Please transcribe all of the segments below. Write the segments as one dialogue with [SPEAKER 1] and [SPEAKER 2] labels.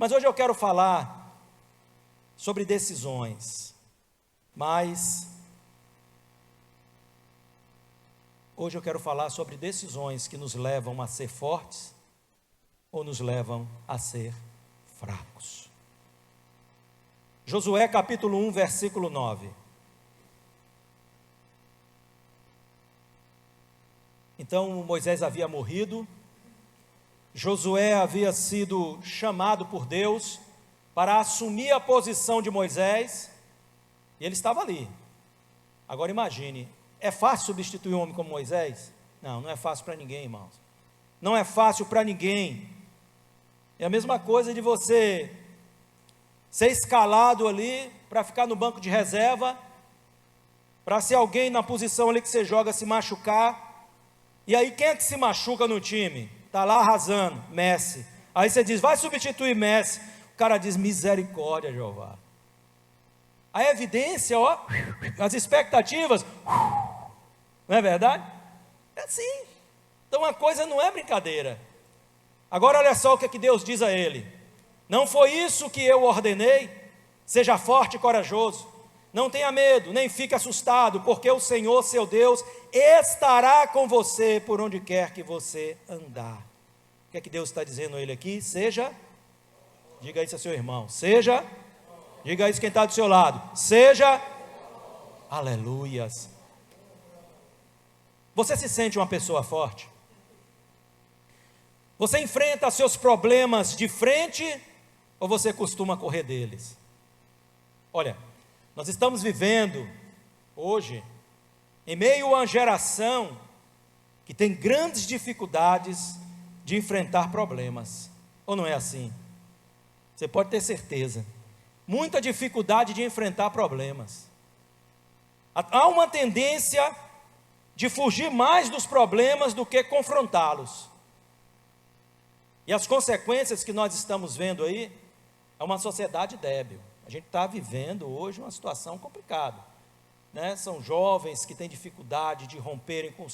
[SPEAKER 1] Mas hoje eu quero falar sobre decisões, hoje eu quero falar sobre decisões que nos levam a ser fortes ou nos levam a ser fracos. Josué capítulo 1, versículo 9. Então Moisés havia morrido, Josué havia sido chamado por Deus para assumir a posição de Moisés, e ele estava ali. Agora imagine, é fácil substituir um homem como Moisés? Não, não é fácil para ninguém, irmãos. Não é fácil para ninguém. É a mesma coisa de você ser escalado ali para ficar no banco de reserva, para se alguém na posição ali que você joga se machucar, e aí quem é que se machuca no time? Está lá arrasando, Messi. Aí você diz, vai substituir Messi. O cara diz, misericórdia, Jeová. A evidência, ó, as expectativas, não é verdade? É assim. Então a coisa não é brincadeira. Agora olha só o que Deus diz a ele: não foi isso que eu ordenei? Seja forte e corajoso, não tenha medo, nem fique assustado, porque o Senhor seu Deus estará com você por onde quer que você andar. O que é que Deus está dizendo a ele aqui? Diga isso ao seu irmão, diga isso quem está do seu lado, aleluias. Você se sente uma pessoa forte? Você enfrenta seus problemas de frente ou você costuma correr deles? Olha, nós estamos vivendo hoje em meio a uma geração que tem grandes dificuldades de enfrentar problemas, ou não é assim? Você pode ter certeza, muita dificuldade de enfrentar problemas. Há uma tendência de fugir mais dos problemas do que confrontá-los. E as consequências que nós estamos vendo aí, é uma sociedade débil. A gente está vivendo hoje uma situação complicada, né? São jovens que têm dificuldade de romperem com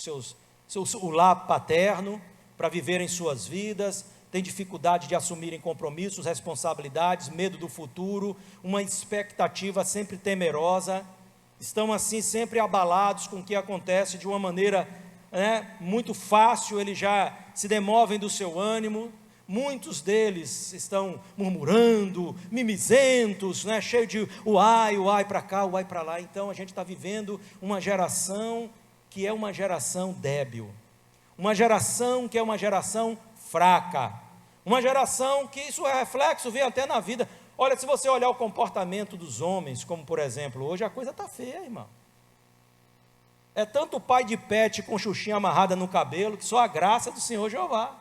[SPEAKER 1] o lar paterno, para viverem suas vidas, têm dificuldade de assumirem compromissos, responsabilidades, medo do futuro, uma expectativa sempre temerosa, estão assim sempre abalados com o que acontece de uma maneira, muito fácil, eles já se demovem do seu ânimo. Muitos deles estão murmurando, mimizentos, cheio de uai para cá, uai para lá. Então a gente está vivendo uma geração que é uma geração débil, uma geração que é uma geração fraca, uma geração que isso é reflexo, vem até na vida. Olha, se você olhar o comportamento dos homens, como por exemplo, hoje a coisa está feia, irmão. É tanto pai de pet com xuxinha amarrada no cabelo, que só a graça do Senhor Jeová.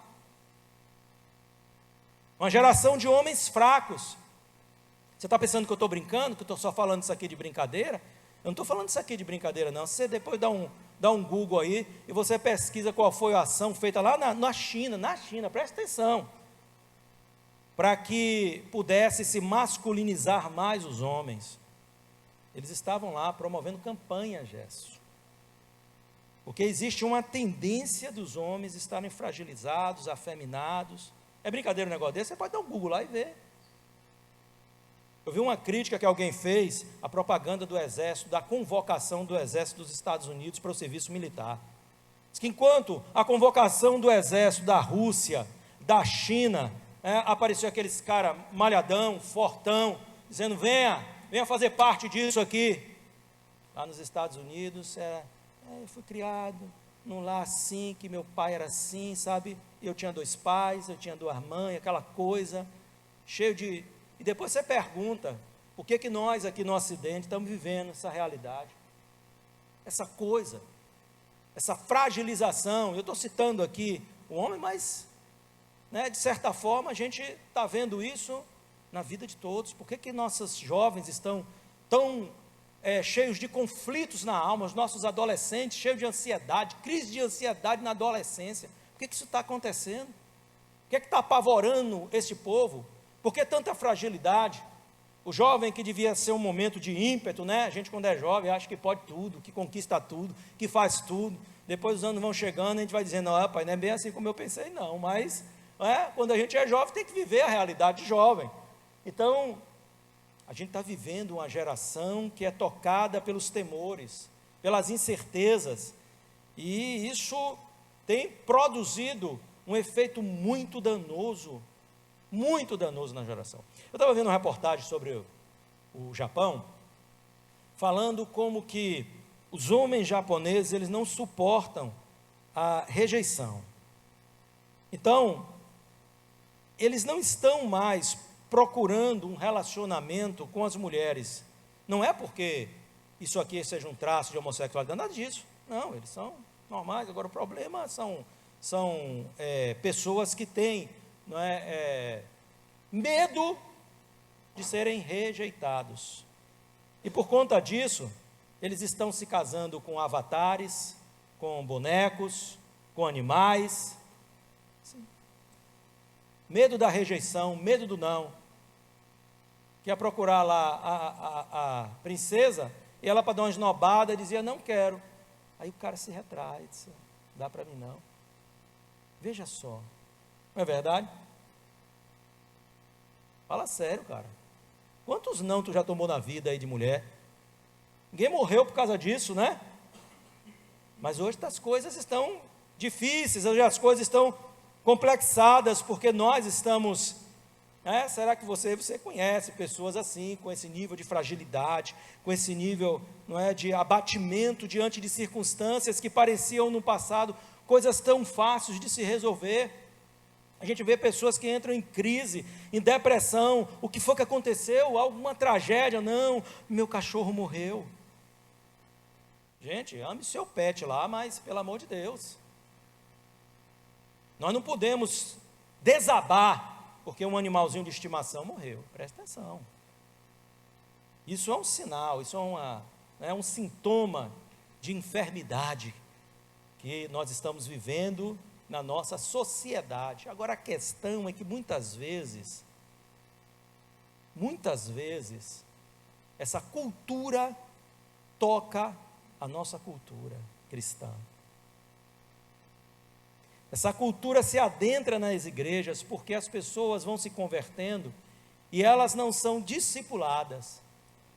[SPEAKER 1] Uma geração de homens fracos. Você está pensando que eu estou brincando, que eu estou só falando isso aqui de brincadeira? Eu não estou falando isso aqui de brincadeira não. Você depois dá um Google aí, e você pesquisa qual foi a ação feita lá na China, presta atenção, para que pudesse se masculinizar mais os homens. Eles estavam lá promovendo campanha, Gesso. Porque existe uma tendência dos homens estarem fragilizados, afeminados. É brincadeira um negócio desse? Você pode dar um Google lá e ver. Eu vi uma crítica que alguém fez à propaganda do Exército, da convocação do Exército dos Estados Unidos para o serviço militar. Diz que enquanto a convocação do Exército da Rússia, da China, apareceu aqueles cara malhadão, fortão, dizendo, venha fazer parte disso aqui. Lá nos Estados Unidos, eu fui criado num lar assim, que meu pai era assim, sabe? Eu tinha 2 pais, eu tinha 2 mães, aquela coisa, cheio de... E depois você pergunta, por que nós aqui no Ocidente estamos vivendo essa realidade? Essa coisa, essa fragilização. Eu estou citando aqui o homem, mas, de certa forma, a gente está vendo isso na vida de todos. Por que nossos jovens estão tão cheios de conflitos na alma, os nossos adolescentes cheios de ansiedade, crise de ansiedade na adolescência? Por que isso está acontecendo? O que está apavorando esse povo? Por que tanta fragilidade? O jovem que devia ser um momento de ímpeto, A gente quando é jovem acha que pode tudo, que conquista tudo, que faz tudo. Depois os anos vão chegando, a gente vai dizendo, pai, não é bem assim como eu pensei não, mas quando a gente é jovem tem que viver a realidade de jovem. Então, a gente está vivendo uma geração que é tocada pelos temores, pelas incertezas, e isso tem produzido um efeito muito danoso na geração. Eu estava vendo uma reportagem sobre o Japão, falando como que os homens japoneses, eles não suportam a rejeição. Então, eles não estão mais procurando um relacionamento com as mulheres. Não é porque isso aqui seja um traço de homossexualidade, nada disso. Não, eles são normais. Agora, o problema são pessoas que têm medo de serem rejeitados. E por conta disso, eles estão se casando com avatares, com bonecos, com animais. Sim. Medo da rejeição, medo do não. Que ia procurar lá a princesa, e ela, para dar uma esnobada, dizia, não quero. Aí o cara se retrai, disse, dá para mim não. Veja só, não é verdade? Fala sério, cara. Quantos não tu já tomou na vida aí de mulher? Ninguém morreu por causa disso, né? Mas hoje as coisas estão difíceis, hoje as coisas estão complexadas, porque nós estamos... será que você conhece pessoas assim, com esse nível de fragilidade, com esse nível de abatimento diante de circunstâncias que pareciam no passado coisas tão fáceis de se resolver? A gente vê pessoas que entram em crise, em depressão. O que foi que aconteceu? Alguma tragédia? Não, meu cachorro morreu. Gente, ame seu pet lá, mas pelo amor de Deus, nós não podemos desabar porque um animalzinho de estimação morreu. Presta atenção. Isso é um sinal, isso é um sintoma de enfermidade que nós estamos vivendo na nossa sociedade. Agora, a questão é que muitas vezes, essa cultura toca a nossa cultura cristã. Essa cultura se adentra nas igrejas porque as pessoas vão se convertendo e elas não são discipuladas,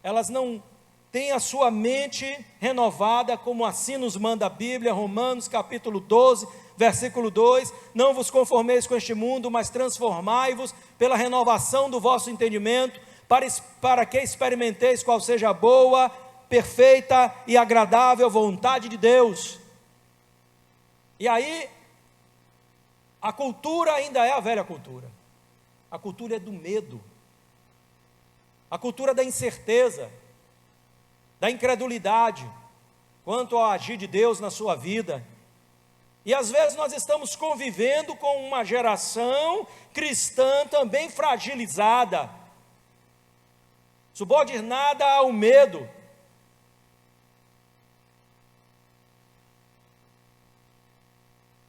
[SPEAKER 1] elas não têm a sua mente renovada, como assim nos manda a Bíblia, Romanos capítulo 12, versículo 2, não vos conformeis com este mundo, mas transformai-vos pela renovação do vosso entendimento, para que experimenteis qual seja a boa, perfeita e agradável vontade de Deus. E aí, a cultura ainda é a velha cultura. A cultura é do medo. A cultura da incerteza, da incredulidade quanto ao agir de Deus na sua vida. E às vezes nós estamos convivendo com uma geração cristã também fragilizada, subordinada ao medo.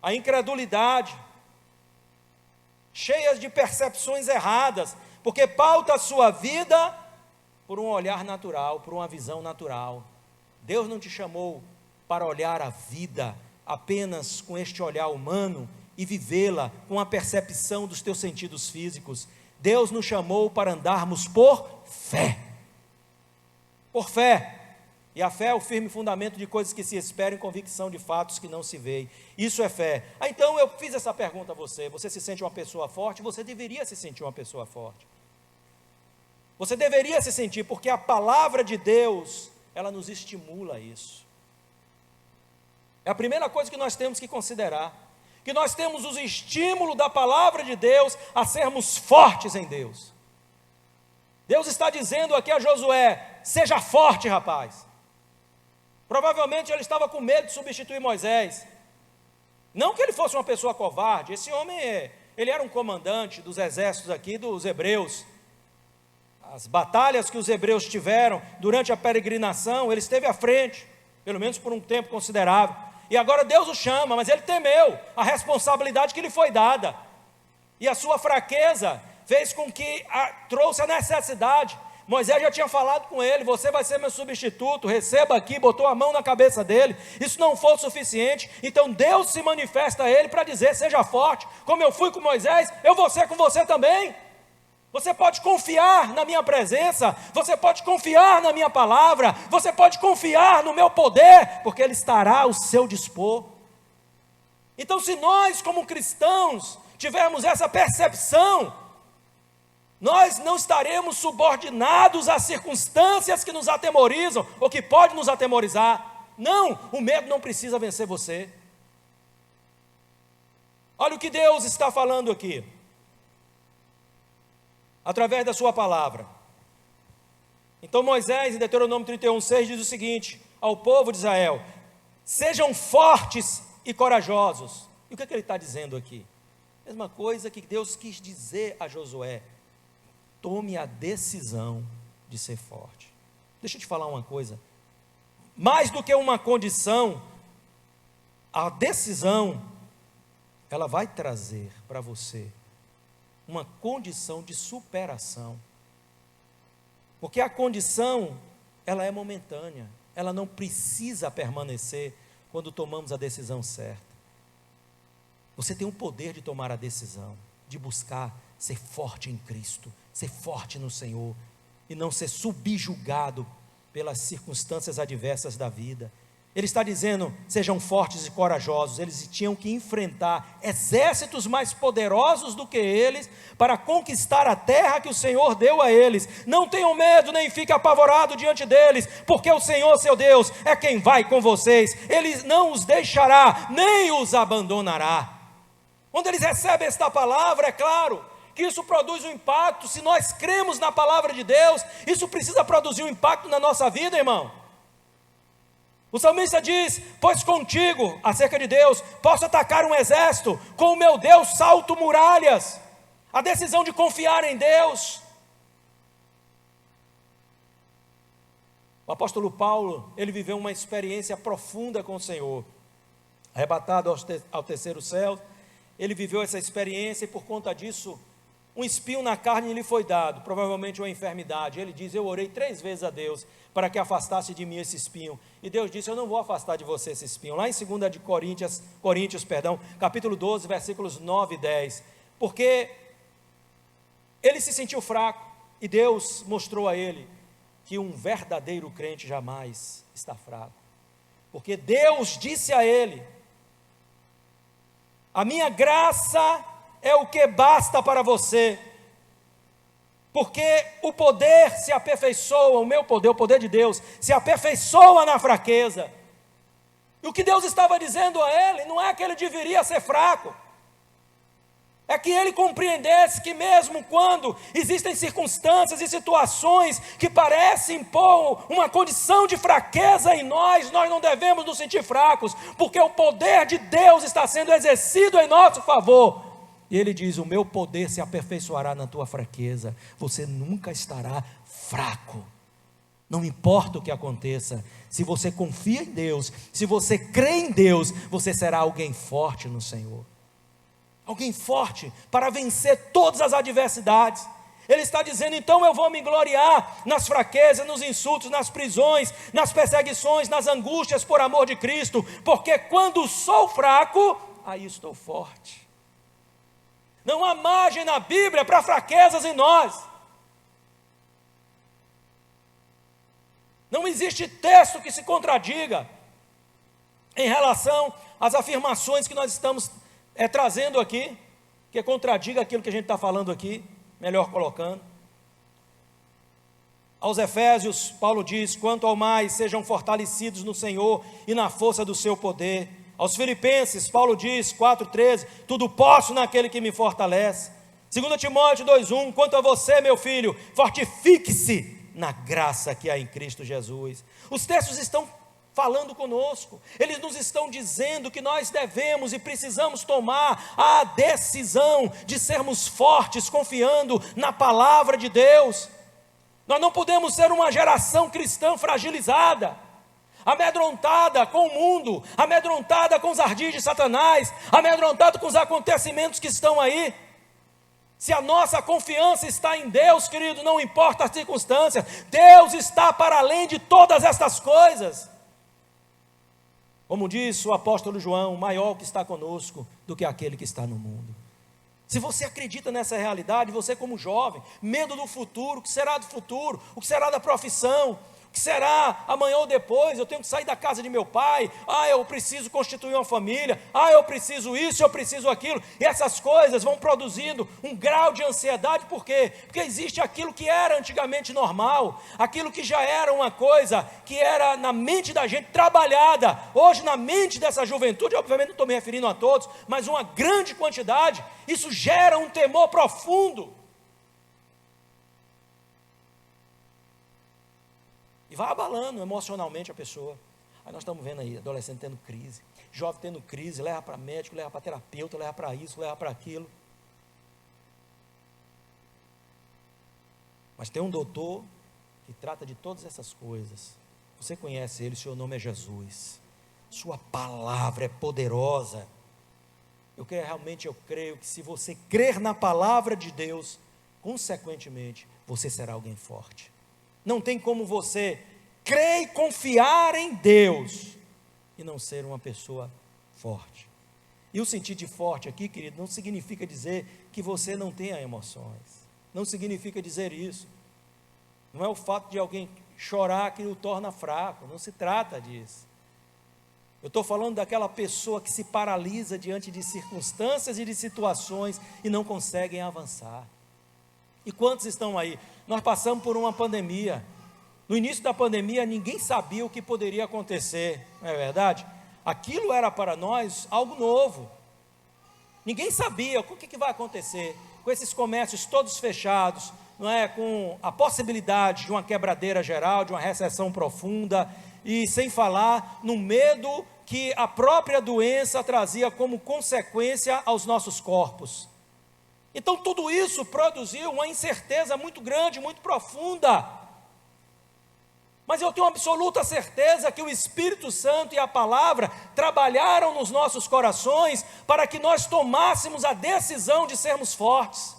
[SPEAKER 1] A incredulidade, cheias de percepções erradas, porque pauta a sua vida por um olhar natural, por uma visão natural. Deus não te chamou para olhar a vida apenas com este olhar humano e vivê-la com a percepção dos teus sentidos físicos. Deus nos chamou para andarmos por fé. Por fé. E a fé é o firme fundamento de coisas que se esperam e convicção de fatos que não se veem. Isso é fé. Então eu fiz essa pergunta a você. Você se sente uma pessoa forte? Você deveria se sentir uma pessoa forte. Você deveria se sentir, porque a palavra de Deus, ela nos estimula a isso. É a primeira coisa que nós temos que considerar. Que nós temos os estímulos da palavra de Deus a sermos fortes em Deus. Deus está dizendo aqui a Josué, seja forte, rapaz. Provavelmente ele estava com medo de substituir Moisés. Não que ele fosse uma pessoa covarde, esse homem, ele era um comandante dos exércitos aqui dos hebreus. As batalhas que os hebreus tiveram durante a peregrinação, ele esteve à frente, pelo menos por um tempo considerável. E agora Deus o chama, mas ele temeu a responsabilidade que lhe foi dada. E a sua fraqueza fez com que trouxe a necessidade. Moisés já tinha falado com ele, você vai ser meu substituto, receba aqui, botou a mão na cabeça dele. Isso não foi o suficiente, então Deus se manifesta a ele para dizer, seja forte, como eu fui com Moisés, eu vou ser com você também. Você pode confiar na minha presença, você pode confiar na minha palavra, você pode confiar no meu poder, porque Ele estará ao seu dispor. Então, se nós, como cristãos, tivermos essa percepção, nós não estaremos subordinados às circunstâncias que nos atemorizam, ou que podem nos atemorizar. Não, o medo não precisa vencer você. Olha o que Deus está falando aqui, através da sua palavra. Então Moisés, em Deuteronômio 31:6, diz o seguinte ao povo de Israel: sejam fortes e corajosos. E o que ele está dizendo aqui? Mesma coisa que Deus quis dizer a Josué: tome a decisão de ser forte. Deixa eu te falar uma coisa, mais do que uma condição, a decisão, ela vai trazer para você uma condição de superação, porque a condição, ela é momentânea, ela não precisa permanecer quando tomamos a decisão certa. Você tem o poder de tomar a decisão, de buscar ser forte em Cristo, ser forte no Senhor, e não ser subjugado pelas circunstâncias adversas da vida. Ele está dizendo: sejam fortes e corajosos. Eles tinham que enfrentar exércitos mais poderosos do que eles, para conquistar a terra que o Senhor deu a eles. Não tenham medo, nem fiquem apavorados diante deles, porque o Senhor, seu Deus, é quem vai com vocês. Ele não os deixará, nem os abandonará. Quando eles recebem esta palavra, é claro que isso produz um impacto. Se nós cremos na palavra de Deus, isso precisa produzir um impacto na nossa vida, irmão. O salmista diz: pois contigo, acerca de Deus, posso atacar um exército, com o meu Deus salto muralhas. A decisão de confiar em Deus. O apóstolo Paulo, ele viveu uma experiência profunda com o Senhor. Arrebatado ao terceiro céu, ele viveu essa experiência, e por conta disso, um espinho na carne lhe foi dado, provavelmente uma enfermidade. Ele diz: eu orei 3 vezes a Deus para que afastasse de mim esse espinho, e Deus disse: eu não vou afastar de você esse espinho. Lá em 2 de Coríntios, capítulo 12, versículos 9 e 10, porque ele se sentiu fraco, e Deus mostrou a ele que um verdadeiro crente jamais está fraco, porque Deus disse a ele: a minha graça é o que basta para você, porque o poder se aperfeiçoa, o meu poder, o poder de Deus, se aperfeiçoa na fraqueza. E o que Deus estava dizendo a ele, não é que ele deveria ser fraco, é que ele compreendesse que mesmo quando existem circunstâncias e situações que parecem impor uma condição de fraqueza em nós, nós não devemos nos sentir fracos, porque o poder de Deus está sendo exercido em nosso favor. E ele diz: o meu poder se aperfeiçoará na tua fraqueza. Você nunca estará fraco, não importa o que aconteça. Se você confia em Deus, se você crê em Deus, você será alguém forte no Senhor, alguém forte para vencer todas as adversidades. Ele está dizendo: então eu vou me gloriar nas fraquezas, nos insultos, nas prisões, nas perseguições, nas angústias por amor de Cristo, porque quando sou fraco, aí estou forte. Não há margem na Bíblia para fraquezas em nós. Não existe texto que se contradiga em relação às afirmações que nós estamos trazendo aqui, que contradiga aquilo que a gente está falando aqui, melhor colocando. Aos Efésios, Paulo diz: quanto ao mais, sejam fortalecidos no Senhor e na força do seu poder. Aos Filipenses, Paulo diz, 4,13, tudo posso naquele que me fortalece. 2 Timóteo 2,1, quanto a você, meu filho, fortifique-se na graça que há em Cristo Jesus. Os textos estão falando conosco, eles nos estão dizendo que nós devemos e precisamos tomar a decisão de sermos fortes, confiando na palavra de Deus. Nós não podemos ser uma geração cristã fragilizada, amedrontada com o mundo, amedrontada com os ardis de Satanás, amedrontada com os acontecimentos que estão aí. Se a nossa confiança está em Deus, querido, não importa as circunstâncias, Deus está para além de todas estas coisas. Como diz o apóstolo João: maior o que está conosco do que aquele que está no mundo. Se você acredita nessa realidade, você como jovem, medo do futuro, o que será do futuro, o que será da profissão, o que será amanhã ou depois, eu tenho que sair da casa de meu pai, eu preciso constituir uma família, eu preciso isso, eu preciso aquilo, e essas coisas vão produzindo um grau de ansiedade, por quê? Porque existe aquilo que era antigamente normal, aquilo que já era uma coisa que era na mente da gente trabalhada, hoje na mente dessa juventude, obviamente não estou me referindo a todos, mas uma grande quantidade, isso gera um temor profundo, e vai abalando emocionalmente a pessoa. Aí nós estamos vendo aí, adolescente tendo crise, jovem tendo crise, leva para médico, leva para terapeuta, leva para isso, leva para aquilo. Mas tem um doutor que trata de todas essas coisas. Você conhece ele, seu nome é Jesus. Sua palavra é poderosa. Eu creio que se você crer na palavra de Deus, consequentemente, você será alguém forte. Não tem como você crer e confiar em Deus e não ser uma pessoa forte. E o sentido de forte aqui, querido, não significa dizer que você não tenha emoções. Não significa dizer isso. Não é o fato de alguém chorar que o torna fraco, não se trata disso. Eu estou falando daquela pessoa que se paralisa diante de circunstâncias e de situações e não conseguem avançar. E quantos estão aí? Nós passamos por uma pandemia. No início da pandemia, ninguém sabia o que poderia acontecer, não é verdade? Aquilo era para nós algo novo. Ninguém sabia o que vai acontecer com esses comércios todos fechados, não é? Com a possibilidade de uma quebradeira geral, de uma recessão profunda, e sem falar no medo que a própria doença trazia como consequência aos nossos corpos. Então tudo isso produziu uma incerteza muito grande, muito profunda. Mas eu tenho absoluta certeza que o Espírito Santo e a palavra trabalharam nos nossos corações para que nós tomássemos a decisão de sermos fortes,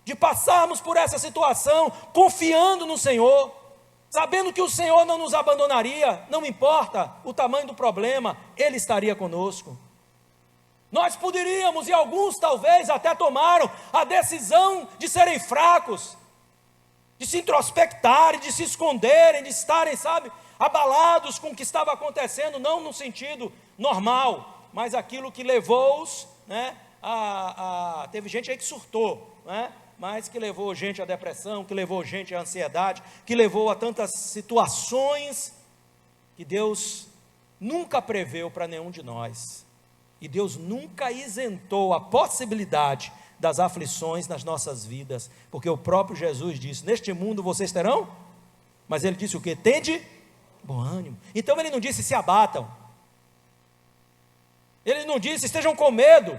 [SPEAKER 1] de passarmos por essa situação confiando no Senhor, sabendo que o Senhor não nos abandonaria, não importa o tamanho do problema, Ele estaria conosco. Nós poderíamos, e alguns talvez até tomaram a decisão de serem fracos, de se introspectarem, de se esconderem, de estarem, abalados com o que estava acontecendo, não no sentido normal, mas aquilo que levou-os, teve gente aí que surtou, mas que levou gente à depressão, que levou gente à ansiedade, que levou a tantas situações que Deus nunca preveu para nenhum de nós. E Deus nunca isentou a possibilidade das aflições nas nossas vidas, porque o próprio Jesus disse: neste mundo vocês terão, mas Ele disse o quê? Tende bom ânimo. Então Ele não disse se abatam, Ele não disse estejam com medo,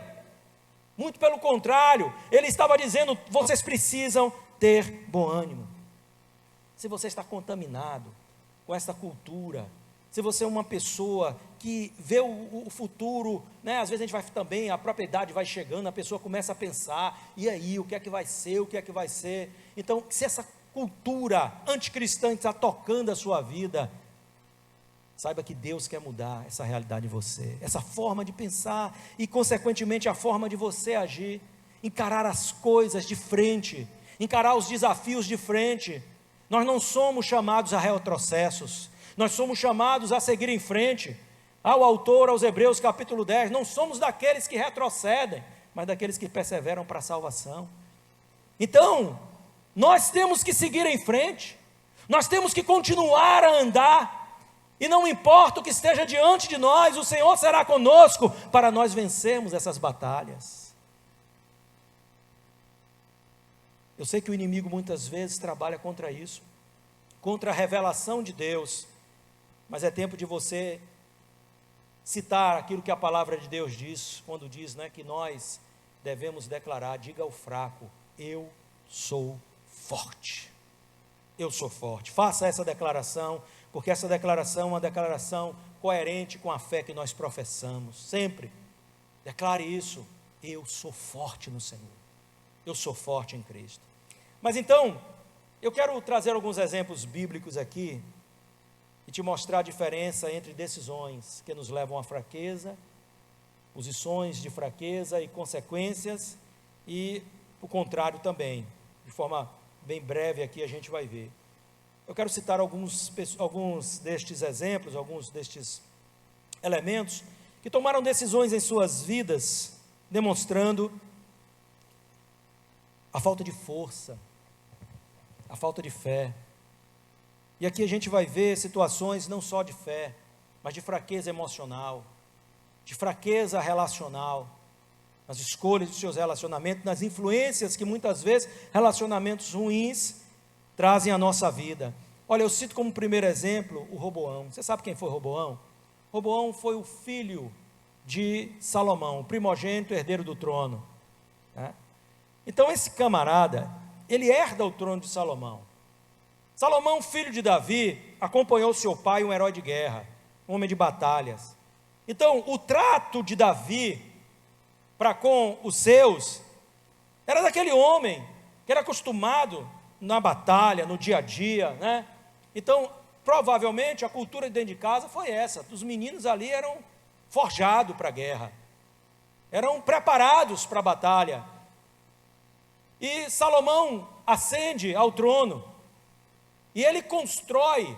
[SPEAKER 1] muito pelo contrário, Ele estava dizendo: vocês precisam ter bom ânimo. Se você está contaminado com essa cultura, se você é uma pessoa que vê o futuro, às vezes a gente vai também, a própria idade vai chegando, a pessoa começa a pensar, e aí, o que é que vai ser, o que é que vai ser? Então, se essa cultura anticristã está tocando a sua vida, saiba que Deus quer mudar essa realidade em você, essa forma de pensar, e consequentemente a forma de você agir, encarar as coisas de frente, encarar os desafios de frente. Nós não somos chamados a retrocessos, nós somos chamados a seguir em frente. Ao autor, aos Hebreus capítulo 10, não somos daqueles que retrocedem, mas daqueles que perseveram para a salvação. Então, nós temos que seguir em frente, nós temos que continuar a andar, e não importa o que esteja diante de nós, o Senhor será conosco, para nós vencermos essas batalhas. Eu sei que o inimigo muitas vezes trabalha contra isso, contra a revelação de Deus, mas é tempo de você citar aquilo que a palavra de Deus diz, quando diz que nós devemos declarar: diga ao fraco, eu sou forte. Eu sou forte. Faça essa declaração, porque essa declaração é uma declaração coerente com a fé que nós professamos. Sempre declare isso: eu sou forte no Senhor, eu sou forte em Cristo. Mas então, eu quero trazer alguns exemplos bíblicos aqui, e te mostrar a diferença entre decisões que nos levam à fraqueza, posições de fraqueza e consequências, e o contrário também. De forma bem breve aqui a gente vai ver. Eu quero citar alguns destes exemplos, alguns destes elementos que tomaram decisões em suas vidas, demonstrando a falta de força, a falta de fé. E aqui a gente vai ver situações não só de fé, mas de fraqueza emocional, de fraqueza relacional, nas escolhas dos seus relacionamentos, nas influências que muitas vezes relacionamentos ruins trazem à nossa vida. Olha, eu cito como primeiro exemplo o Roboão. Você sabe quem foi Roboão? Roboão foi o filho de Salomão, o primogênito herdeiro do trono, né? Então esse camarada, ele herda o trono de Salomão. Salomão, filho de Davi, acompanhou seu pai, um herói de guerra, um homem de batalhas. Então o trato de Davi para com os seus era daquele homem que era acostumado na batalha, no dia a dia, né? Então provavelmente a cultura de dentro de casa foi essa. Os meninos ali eram forjados para a guerra, eram preparados para a batalha. E Salomão ascende ao trono, e ele constrói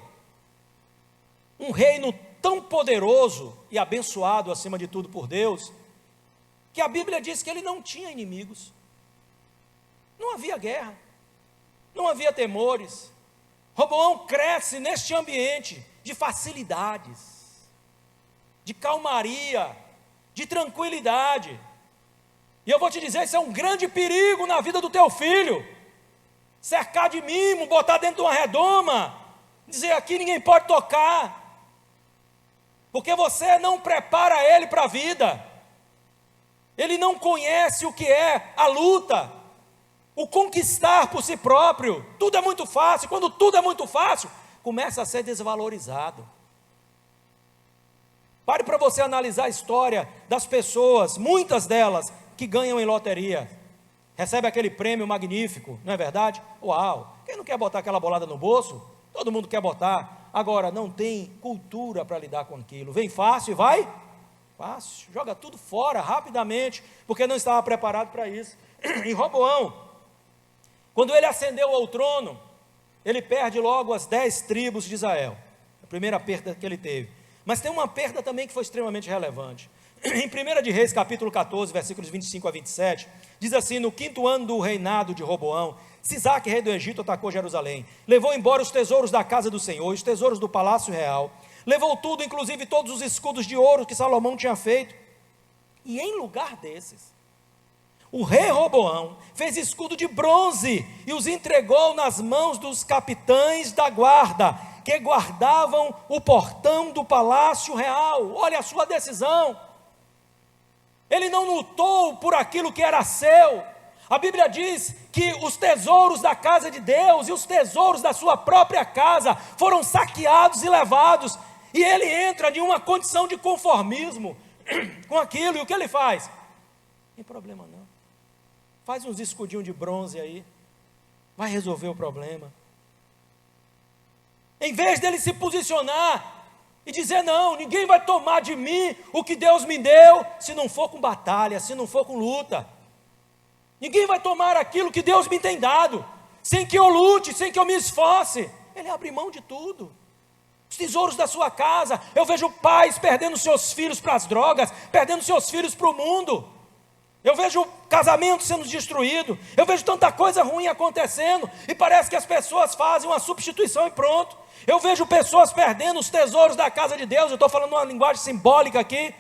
[SPEAKER 1] um reino tão poderoso e abençoado acima de tudo por Deus, que a Bíblia diz que ele não tinha inimigos, não havia guerra, não havia temores. Roboão cresce neste ambiente de facilidades, de calmaria, de tranquilidade. E eu vou te dizer, isso é um grande perigo na vida do teu filho. Cercar de mimo, botar dentro de uma redoma, dizer aqui ninguém pode tocar, porque você não prepara ele para a vida. Ele não conhece o que é a luta, o conquistar por si próprio. Tudo é muito fácil. Quando tudo é muito fácil, começa a ser desvalorizado. Pare para você analisar a história das pessoas, muitas delas que ganham em loteria, recebe aquele prêmio magnífico, não é verdade? Uau! Quem não quer botar aquela bolada no bolso? Todo mundo quer botar. Agora, não tem cultura para lidar com aquilo. Vem fácil e vai fácil, joga tudo fora rapidamente, porque não estava preparado para isso. E Roboão, quando ele ascendeu ao trono, ele perde logo as 10 tribos de Israel, a primeira perda que ele teve. Mas tem uma perda também que foi extremamente relevante. Em 1 de Reis, capítulo 14, versículos 25 a 27, diz assim: no 5º ano do reinado de Roboão, Sisaque, rei do Egito, atacou Jerusalém, levou embora os tesouros da casa do Senhor, os tesouros do palácio real, levou tudo, inclusive todos os escudos de ouro que Salomão tinha feito. E em lugar desses, o rei Roboão fez escudo de bronze e os entregou nas mãos dos capitães da guarda, que guardavam o portão do palácio real. Olha a sua decisão. Ele não lutou por aquilo que era seu. A Bíblia diz que os tesouros da casa de Deus e os tesouros da sua própria casa foram saqueados e levados, e ele entra em uma condição de conformismo com aquilo. E o que ele faz? Não tem problema não, faz uns escudinhos de bronze aí, vai resolver o problema. Em vez dele se posicionar e dizer: não, ninguém vai tomar de mim o que Deus me deu, se não for com batalha, se não for com luta. Ninguém vai tomar aquilo que Deus me tem dado, sem que eu lute, sem que eu me esforce. Ele abre mão de tudo. Os tesouros da sua casa. Eu vejo pais perdendo seus filhos para as drogas, perdendo seus filhos para o mundo. Eu vejo casamento sendo destruído. Eu vejo tanta coisa ruim acontecendo, e parece que as pessoas fazem uma substituição e pronto. Eu vejo pessoas perdendo os tesouros da casa de Deus. Eu estou falando uma linguagem simbólica aqui.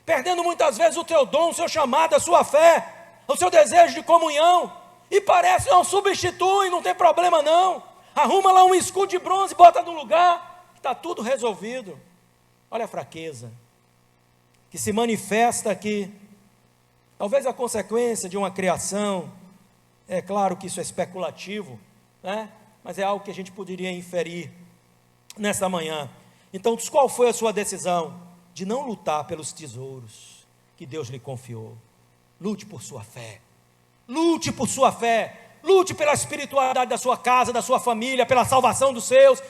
[SPEAKER 1] Perdendo muitas vezes o teu dom, o seu chamado, a sua fé, o seu desejo de comunhão. E parece, não, substitui, não tem problema não. Arruma lá um escudo de bronze e bota no lugar, está tudo resolvido. Olha a fraqueza que se manifesta aqui. Talvez a consequência de uma criação, é claro que isso é especulativo, né? Mas é algo que a gente poderia inferir nesta manhã. Então, qual foi a sua decisão? De não lutar pelos tesouros que Deus lhe confiou. Lute por sua fé, lute por sua fé, lute pela espiritualidade da sua casa, da sua família, pela salvação dos seus.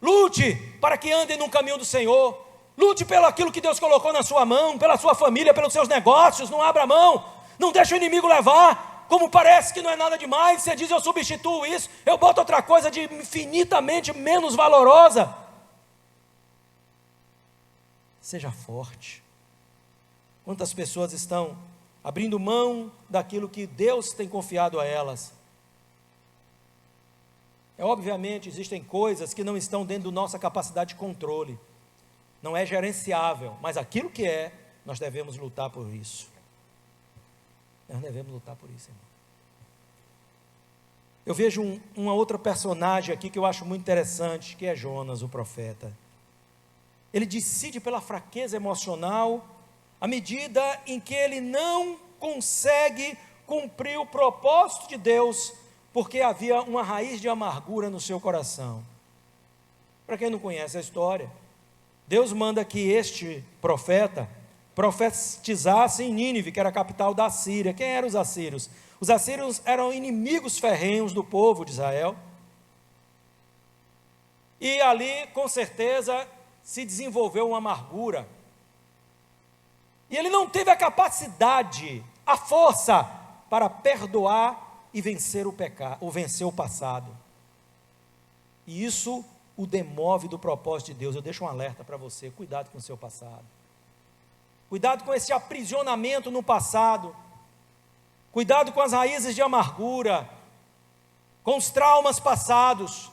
[SPEAKER 1] Lute para que andem no caminho do Senhor. Lute pelo aquilo que Deus colocou na sua mão, pela sua família, pelos seus negócios. Não abra mão, não deixe o inimigo levar. Como parece que não é nada demais, você diz: eu substituo isso, eu boto outra coisa de infinitamente menos valorosa. Seja forte. Quantas pessoas estão abrindo mão daquilo que Deus tem confiado a elas? Obviamente existem coisas que não estão dentro da nossa capacidade de controle, não é gerenciável, mas aquilo que é, nós devemos lutar por isso. Nós devemos lutar por isso, irmão. Eu vejo uma outra personagem aqui que eu acho muito interessante, que é Jonas, o profeta. Ele decide pela fraqueza emocional, à medida em que ele não consegue cumprir o propósito de Deus, porque havia uma raiz de amargura no seu coração. Para quem não conhece a história, Deus manda que este profeta profetizasse em Nínive, que era a capital da Síria. Quem eram os assírios? Os assírios eram inimigos ferrenhos do povo de Israel. E ali, com certeza, se desenvolveu uma amargura. E ele não teve a capacidade, a força para perdoar e vencer o pecado, ou vencer o passado. E isso o demove do propósito de Deus. Eu deixo um alerta para você: cuidado com o seu passado. Cuidado com esse aprisionamento no passado. Cuidado com as raízes de amargura, com os traumas passados,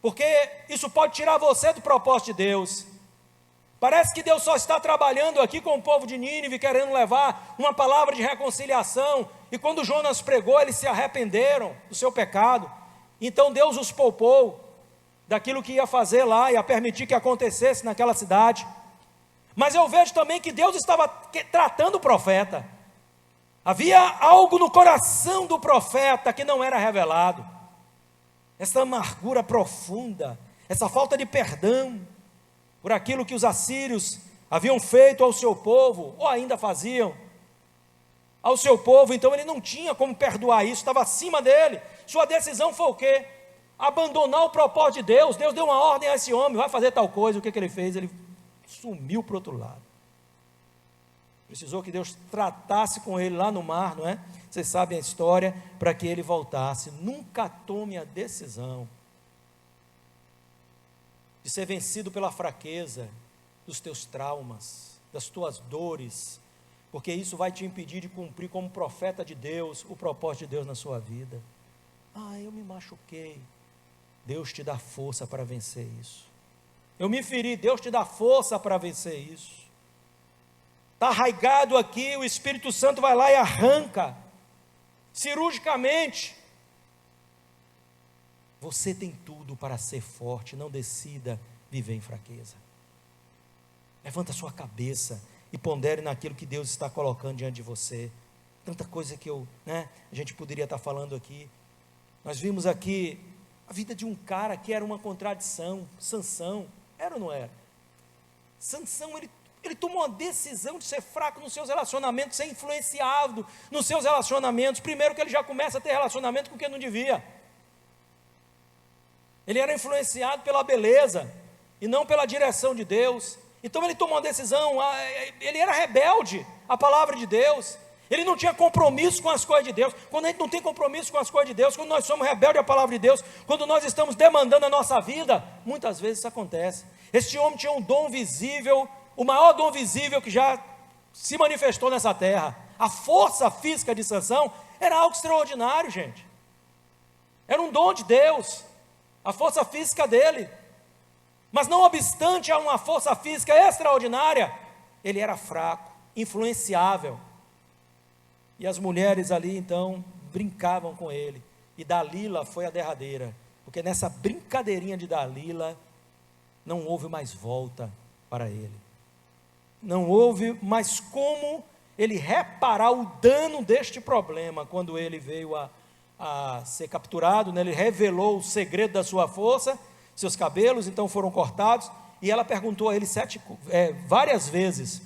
[SPEAKER 1] porque isso pode tirar você do propósito de Deus. Parece que Deus só está trabalhando aqui com o povo de Nínive, querendo levar uma palavra de reconciliação, e quando Jonas pregou, eles se arrependeram do seu pecado. Então Deus os poupou daquilo que ia fazer lá, ia permitir que acontecesse naquela cidade. Mas eu vejo também que Deus estava tratando o profeta. Havia algo no coração do profeta que não era revelado. Essa amargura profunda, essa falta de perdão por aquilo que os assírios haviam feito ao seu povo, ou ainda faziam ao seu povo. Então ele não tinha como perdoar isso, estava acima dele. Sua decisão foi o quê? Abandonar o propósito de Deus. Deus deu uma ordem a esse homem: vai fazer tal coisa. O que ele fez? Ele sumiu para o outro lado. Precisou que Deus tratasse com ele lá no mar, não é? Vocês sabem a história, para que ele voltasse. Nunca tome a decisão de ser vencido pela fraqueza dos teus traumas, das tuas dores, porque isso vai te impedir de cumprir como profeta de Deus, o propósito de Deus na sua vida. Eu me machuquei. Deus te dá força para vencer isso. Eu me feri, Deus te dá força para vencer isso. Está arraigado aqui, o Espírito Santo vai lá e arranca, cirurgicamente. Você tem tudo para ser forte, não decida viver em fraqueza. Levanta a sua cabeça e pondere naquilo que Deus está colocando diante de você. Tanta coisa que a gente poderia estar falando aqui. Nós vimos aqui a vida de um cara que era uma contradição. Sansão, era ou não era? Sansão, ele tomou uma decisão de ser fraco nos seus relacionamentos, ser influenciado nos seus relacionamentos. Primeiro que ele já começa a ter relacionamento com quem não devia. Ele era influenciado pela beleza e não pela direção de Deus. Então ele tomou uma decisão, ele era rebelde à palavra de Deus. Ele não tinha compromisso com as coisas de Deus. Quando a gente não tem compromisso com as coisas de Deus, quando nós somos rebeldes à palavra de Deus, quando nós estamos demandando a nossa vida, muitas vezes isso acontece. Este homem tinha um dom visível, o maior dom visível que já se manifestou nessa terra. A força física de Sansão era algo extraordinário, gente. Era um dom de Deus, a força física dele. Mas não obstante a uma força física extraordinária, ele era fraco, influenciável. E as mulheres ali então brincavam com ele. E Dalila foi a derradeira, porque nessa brincadeirinha de Dalila não houve mais volta para ele. Não houve mais como ele reparar o dano deste problema. Quando ele veio a ser capturado, né, ele revelou o segredo da sua força, seus cabelos então foram cortados, e ela perguntou a ele várias vezes: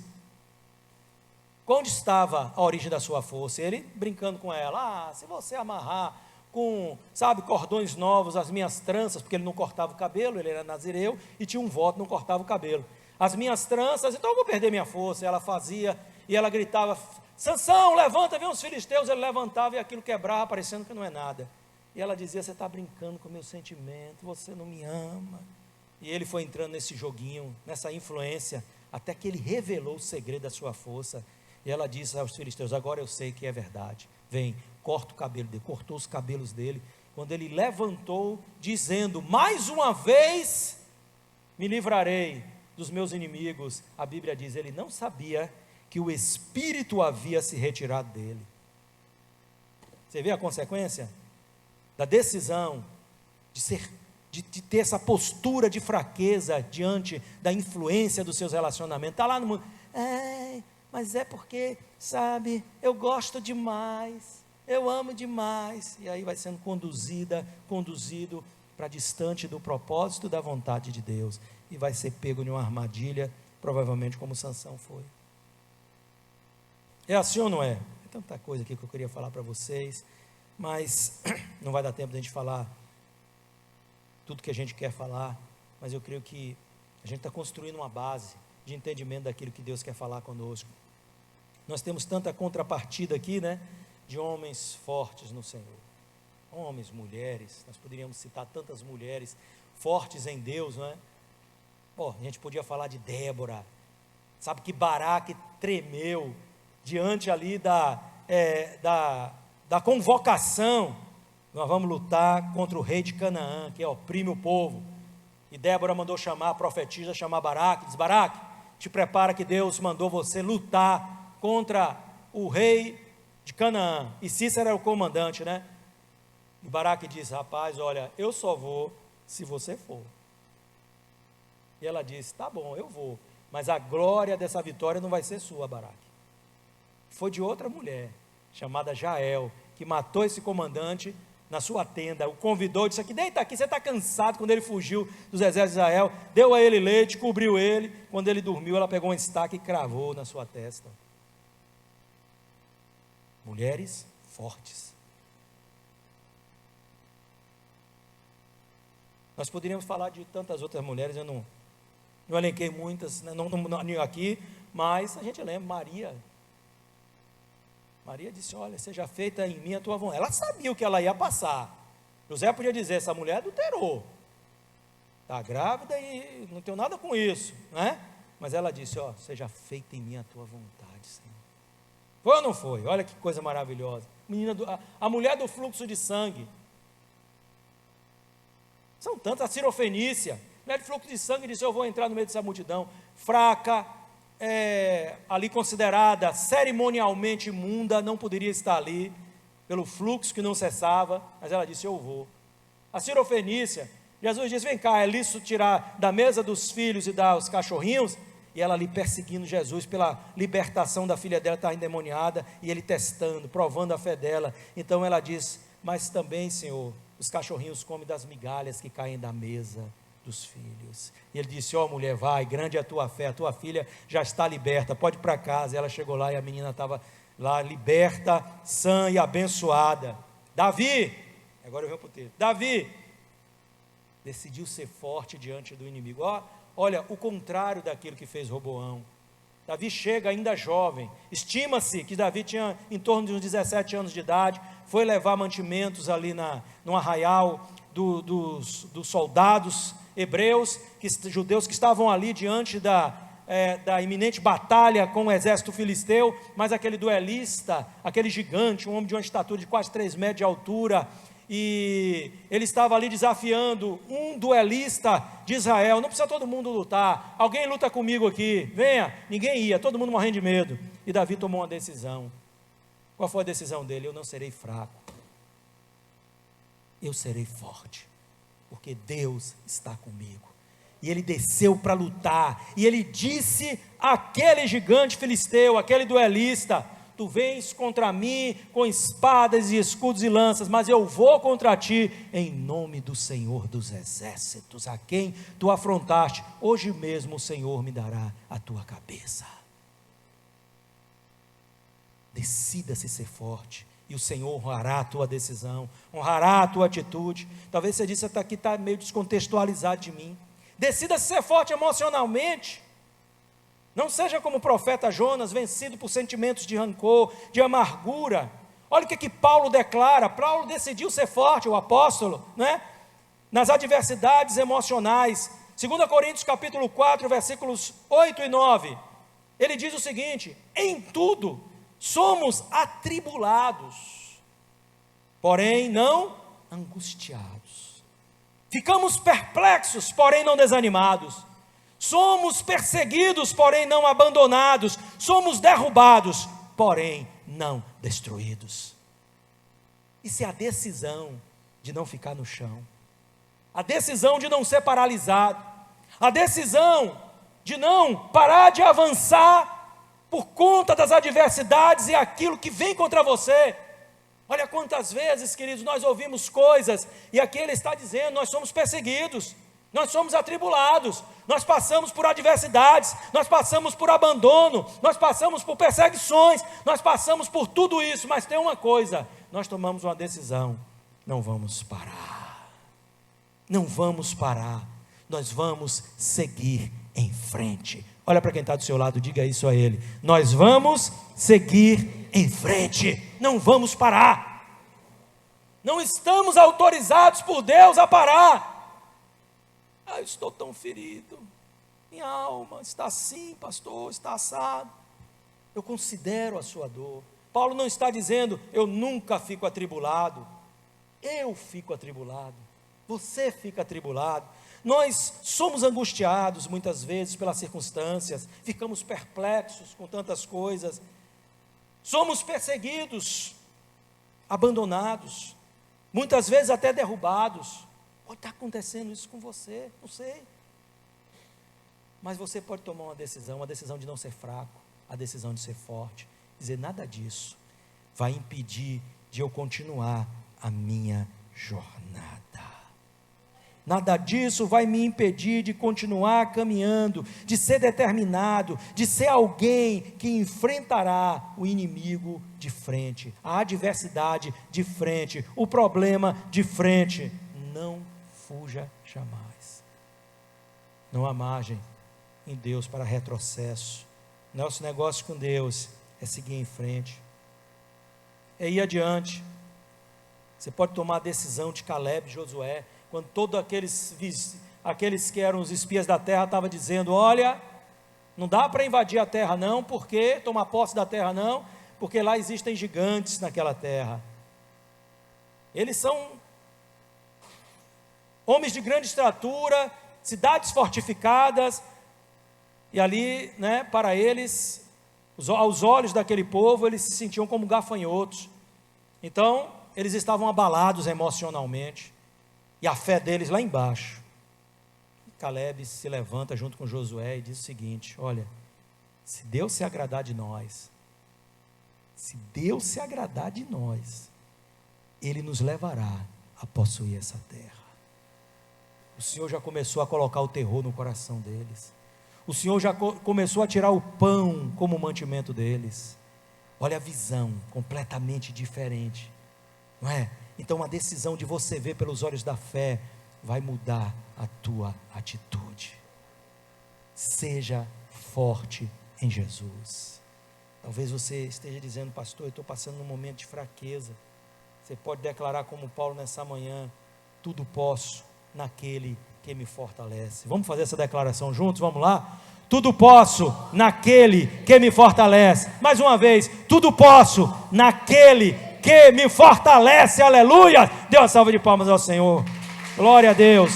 [SPEAKER 1] onde estava a origem da sua força? E ele brincando com ela: se você amarrar com, cordões novos as minhas tranças, porque ele não cortava o cabelo, ele era nazireu e tinha um voto, não cortava o cabelo. as minhas tranças, então eu vou perder minha força. E ela fazia, e ela gritava, Sansão, levanta, vem os filisteus. Ele levantava e aquilo quebrava, parecendo que não é nada. E ela dizia, você está brincando com o meu sentimento, você não me ama. E ele foi entrando nesse joguinho, nessa influência, até que ele revelou o segredo da sua força. E ela disse aos filisteus, agora eu sei que é verdade, vem, corta o cabelo dele. Cortou os cabelos dele, quando ele levantou, dizendo, mais uma vez, me livrarei dos meus inimigos. A Bíblia diz, ele não sabia que o Espírito havia se retirado dele. Você vê a consequência da decisão de ter essa postura de fraqueza diante da influência dos seus relacionamentos. Está lá no mundo, mas é porque, sabe, eu gosto demais, eu amo demais, e aí vai sendo conduzido para distante do propósito da vontade de Deus, e vai ser pego em uma armadilha, provavelmente como Sansão foi. É assim ou não é? Tem tanta coisa aqui que eu queria falar para vocês, mas não vai dar tempo de a gente falar tudo que a gente quer falar, mas eu creio que a gente está construindo uma base de entendimento daquilo que Deus quer falar conosco. Nós temos tanta contrapartida aqui, né, de homens fortes no Senhor, homens, mulheres, nós poderíamos citar tantas mulheres fortes em Deus, não é? A gente podia falar de Débora, sabe que Baraque tremeu diante ali da convocação, nós vamos lutar contra o rei de Canaã, que oprime o povo, e Débora mandou chamar a profetisa, chamar Baraque, diz, Baraque, te prepara que Deus mandou você lutar contra o rei de Canaã, e Cícera era o comandante, né? E Baraque diz, rapaz, olha, eu só vou se você for. E ela disse, tá bom, eu vou, mas a glória dessa vitória não vai ser sua, Baraque. Foi de outra mulher, chamada Jael, que matou esse comandante na sua tenda, o convidou, disse aqui, deita aqui, você está cansado. Quando ele fugiu dos exércitos de Israel, deu a ele leite, cobriu ele, quando ele dormiu, ela pegou uma estaca e cravou na sua testa. Mulheres fortes. Nós poderíamos falar de tantas outras mulheres, eu não elenquei muitas, né, não aqui, mas a gente lembra, Maria disse, olha, seja feita em mim a tua vontade. Ela sabia o que ela ia passar. José podia dizer, essa mulher adulterou, está grávida e não tenho nada com isso, né? Mas ela disse, seja feita em mim a tua vontade, Senhor. Foi ou não foi? Olha que coisa maravilhosa. A mulher do fluxo de sangue. São tantas, a Sirofenícia, mulher de fluxo de sangue, disse, eu vou entrar no meio dessa multidão, fraca, ali considerada cerimonialmente imunda, não poderia estar ali, pelo fluxo que não cessava, mas ela disse, eu vou. A Sirofenícia, Jesus disse, vem cá, é lícito tirar da mesa dos filhos e dar aos cachorrinhos? E ela ali perseguindo Jesus pela libertação da filha dela, está endemoniada, e ele testando, provando a fé dela. Então ela diz, mas também, Senhor, os cachorrinhos comem das migalhas que caem da mesa dos filhos. E ele disse, mulher, vai, grande é a tua fé, a tua filha já está liberta, pode ir para casa. E ela chegou lá e a menina estava lá liberta, sã e abençoada. Davi, agora eu venho para o texto, Davi decidiu ser forte diante do inimigo. Olha, o contrário daquilo que fez Roboão. Davi chega ainda jovem, estima-se que Davi tinha em torno de uns 17 anos de idade, foi levar mantimentos ali no arraial dos soldados hebreus, judeus que estavam ali diante da iminente batalha com o exército filisteu, mas aquele duelista, aquele gigante, um homem de uma estatura de quase 3 metros de altura, e ele estava ali desafiando um duelista de Israel. Não precisa todo mundo lutar, alguém luta comigo aqui, venha. Ninguém ia, todo mundo morrendo de medo, e Davi tomou uma decisão. Qual foi a decisão dele? Eu não serei fraco, eu serei forte, porque Deus está comigo. E ele desceu para lutar, e ele disse àquele gigante filisteu, aquele duelista, tu vens contra mim com espadas e escudos e lanças, mas eu vou contra ti em nome do Senhor dos exércitos, a quem tu afrontaste, hoje mesmo o Senhor me dará a tua cabeça. Decida-se ser forte, e o Senhor honrará a tua decisão, honrará a tua atitude. Talvez você disse, até aqui está meio descontextualizado de mim. Decida-se ser forte emocionalmente. Não seja como o profeta Jonas, vencido por sentimentos de rancor, de amargura. Olha o que Paulo declara. Paulo decidiu ser forte, o apóstolo, né? Nas adversidades emocionais. 2 Coríntios capítulo 4, versículos 8 e 9. Ele diz o seguinte: em tudo somos atribulados, porém não angustiados. Ficamos perplexos, porém não desanimados. Somos perseguidos, porém não abandonados. Somos derrubados, porém não destruídos. Isso é a decisão de não ficar no chão. A decisão de não ser paralisado. A decisão de não parar de avançar por conta das adversidades e aquilo que vem contra você. Olha quantas vezes, queridos, nós ouvimos coisas, e aqui ele está dizendo: nós somos perseguidos, nós somos atribulados, nós passamos por adversidades, nós passamos por abandono, nós passamos por perseguições, nós passamos por tudo isso, mas tem uma coisa: nós tomamos uma decisão, não vamos parar, não vamos parar, nós vamos seguir em frente. Olha para quem está do seu lado, diga isso a ele: nós vamos seguir em frente, não vamos parar, não estamos autorizados por Deus a parar. Eu estou tão ferido, minha alma está assim, pastor, está assado. Eu considero a sua dor. Paulo não está dizendo: eu nunca fico atribulado. Eu fico atribulado, você fica atribulado. Nós somos angustiados muitas vezes pelas circunstâncias, ficamos perplexos com tantas coisas, somos perseguidos, abandonados, muitas vezes até derrubados. Pode estar acontecendo isso com você, não sei, mas você pode tomar uma decisão de não ser fraco, a decisão de ser forte, dizer: nada disso vai impedir de eu continuar a minha jornada. Nada disso vai me impedir de continuar caminhando, de ser determinado, de ser alguém que enfrentará o inimigo de frente, a adversidade de frente, o problema de frente. Não fuja jamais. Não há margem em Deus para retrocesso. Nosso negócio com Deus é seguir em frente, é ir adiante. Você pode tomar a decisão de Caleb e Josué, quando todos aqueles que eram os espias da terra estavam dizendo: olha, não dá para invadir a terra não, porque tomar posse da terra não, porque lá existem gigantes naquela terra. Eles são homens de grande estatura, cidades fortificadas, e ali, né, para eles, aos olhos daquele povo, eles se sentiam como gafanhotos. Então, eles estavam abalados emocionalmente, e a fé deles lá embaixo. Caleb se levanta junto com Josué e diz o seguinte: olha, se Deus se agradar de nós, Ele nos levará a possuir essa terra. O Senhor já começou a colocar o terror no coração deles, o Senhor já começou a tirar o pão como mantimento deles. Olha a visão completamente diferente, não é? Então a decisão de você ver pelos olhos da fé vai mudar a tua atitude. Seja forte em Jesus. Talvez você esteja dizendo: pastor, eu estou passando um momento de fraqueza. Você pode declarar como Paulo nessa manhã: tudo posso naquele que me fortalece. Vamos fazer essa declaração juntos? Vamos lá? Tudo posso naquele que me fortalece. Mais uma vez: tudo posso naquele que me fortalece. Aleluia! Dê uma salva de palmas ao Senhor. Glória a Deus.